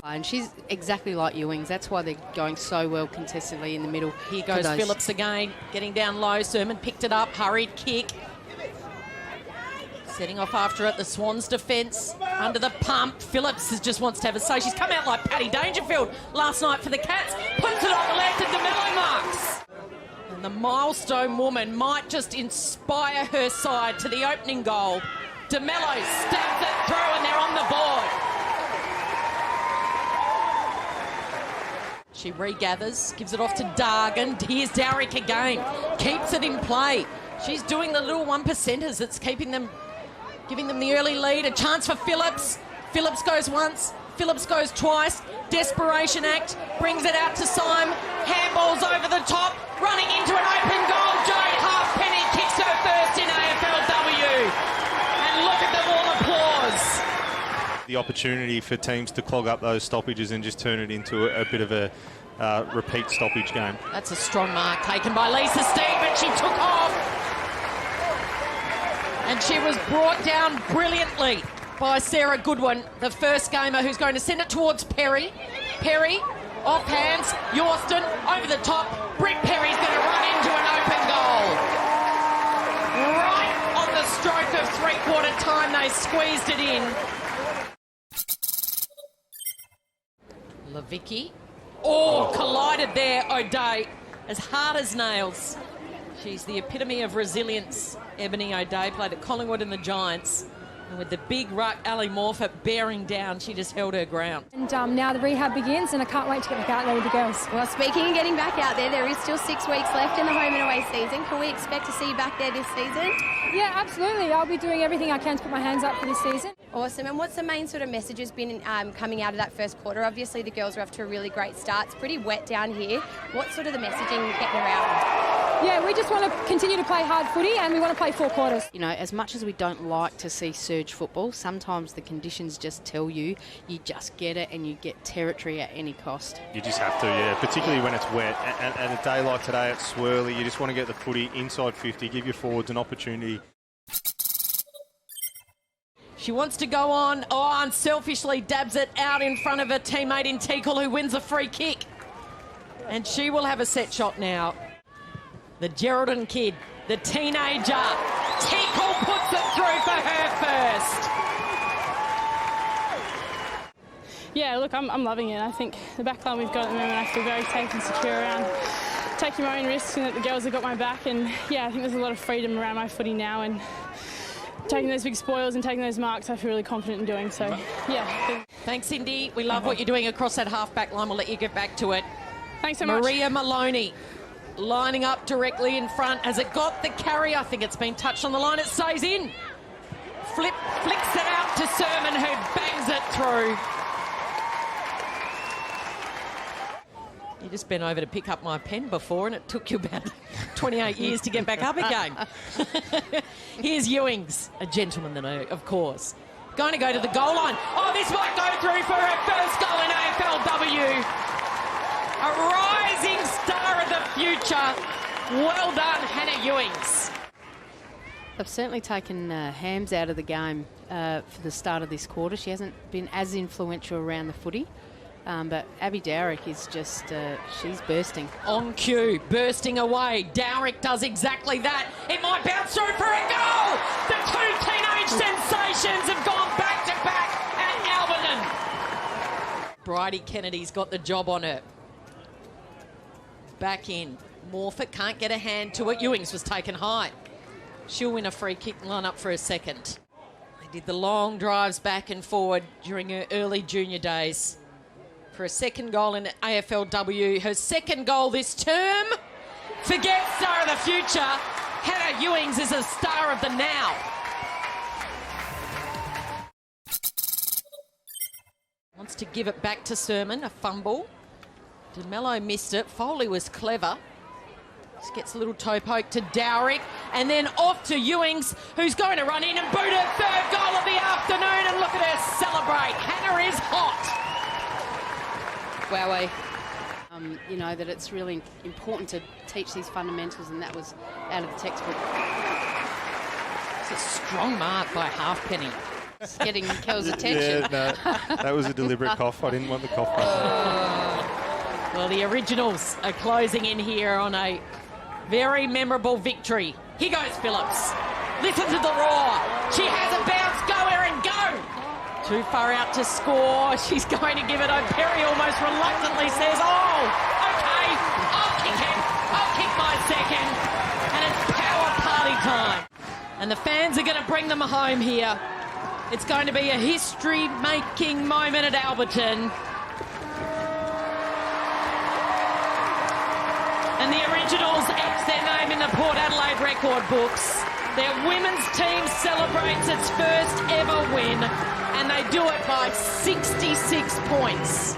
And she's exactly like Ewings. That's why they're going so well contestedly in the middle. Here goes Phillips again, getting down low. Sermon picked it up, hurried kick. Setting off after it, the Swans' defence under the pump. Phillips just wants to have a say. She's come out like Paddy Dangerfield last night for the Cats. Puts it on the left and DeMello marks. And the milestone woman might just inspire her side to the opening goal. DeMello stabs it through and they're on the board. She regathers, gives it off to Dargan. Here's Dowrick again. Keeps it in play. She's doing the little 1%ers that's keeping them, giving them the early lead. A chance for Phillips. Phillips goes once. Phillips goes twice. Desperation act. Brings it out to Syme. Handballs over the top. Running into an open goal. Jade Halfpenny kicks her first in AFLW. And look at them all applause. The opportunity for teams to clog up those stoppages and just turn it into a bit of a repeat stoppage game. That's a strong mark taken by Lisa Steed, but she took off. And she was brought down brilliantly by Sarah Goodwin, the first gamer, who's going to send it towards Perry. Perry, off hands, Yorston, over the top. Britt Perry's going to run into an open goal. Right on the stroke of three-quarter time, they squeezed it in. Levicki. Oh, collided there, O'Day, as hard as nails. She's the epitome of resilience. Ebony O'Day played at Collingwood and the Giants. And with the big ruck, Ali Morfitt bearing down, she just held her ground. And now the rehab begins, and I can't wait to get back out there with the girls. Well, speaking of getting back out there is still 6 weeks left in the home and away season. Can we expect to see you back there this season? Yeah, absolutely. I'll be doing everything I can to put my hands up for this season. Awesome. And what's the main sort of messages been coming out of that first quarter? Obviously, the girls are off to a really great start. It's pretty wet down here. What's sort of the messaging getting around? Yeah, we just want to continue to play hard footy, and we want to play 4 quarters. You know, as much as we don't like to see surge football, sometimes the conditions just tell you just get it and you get territory at any cost. You just have to, yeah, particularly when it's wet. And a day like today, it's swirly. You just want to get the footy inside 50, give your forwards an opportunity. She wants to go on. Oh, unselfishly dabs it out in front of her teammate in Teakle, who wins a free kick. And she will have a set shot now. The Geraldine kid, the teenager. Teakle puts it through for her first. Yeah, look, I'm loving it. I think the backline we've got at the moment, I feel very safe and secure around taking my own risks, and that the girls have got my back. And yeah, I think there's a lot of freedom around my footy now, and taking those big spoils and taking those marks, I feel really confident in doing. So, yeah. Thanks, Cindy. We love what you're doing across that half-back line. We'll let you get back to it. Thanks so much. Maria Maloney lining up directly in front. Has it got the carry? I think it's been touched on the line. It stays in. Flicks it out to Sermon, who bangs it through. You just bent over to pick up my pen before, and it took you about 28 years to get back up again. Here's Ewings, a gentleman, of course. Going to go to the goal line. Oh, this might go through for her first goal in AFLW. A rising star of the future. Well done, Hannah Ewings. They've certainly taken Hams out of the game for the start of this quarter. She hasn't been as influential around the footy. But Abby Dowrick is just, she's bursting. On cue, bursting away. Dowrick does exactly that. It might bounce through for a goal. The two teenage sensations have gone back-to-back at Alberton. Bridie Kennedy's got the job on her. Back in. Morfitt can't get a hand to it. Ewings was taken high. She'll win a free kick and line up for a second. They did the long drives back and forward during her early junior days. For a second goal in AFLW, her second goal this term. Forget star of the future. Hannah Ewings is a star of the now. Wants to give it back to Sermon, a fumble. DeMello missed it. Foley was clever. Just gets a little toe poke to Dowrick, and then off to Ewings, who's going to run in and boot her third goal of the afternoon, and look at her celebrate. Hannah is hot. Wowee. You know, that it's really important to teach these fundamentals, and that was out of the textbook. It's a strong mark by Halfpenny. It's getting Kel's attention. Yeah, no, that was a deliberate cough. I didn't want the cough button. Well, the Originals are closing in here on a very memorable victory. Here goes Phillips. Listen to the roar. She has a bounce. Go, Erin, go. Too far out to score. She's going to give it. Perry almost reluctantly says, oh, okay, I'll kick it. I'll kick my second. And it's power party time. And the fans are going to bring them home here. It's going to be a history-making moment at Alberton. And the Originals etch their name in the Port Adelaide record books. Their women's team celebrates its first ever win, and they do it by 66 points.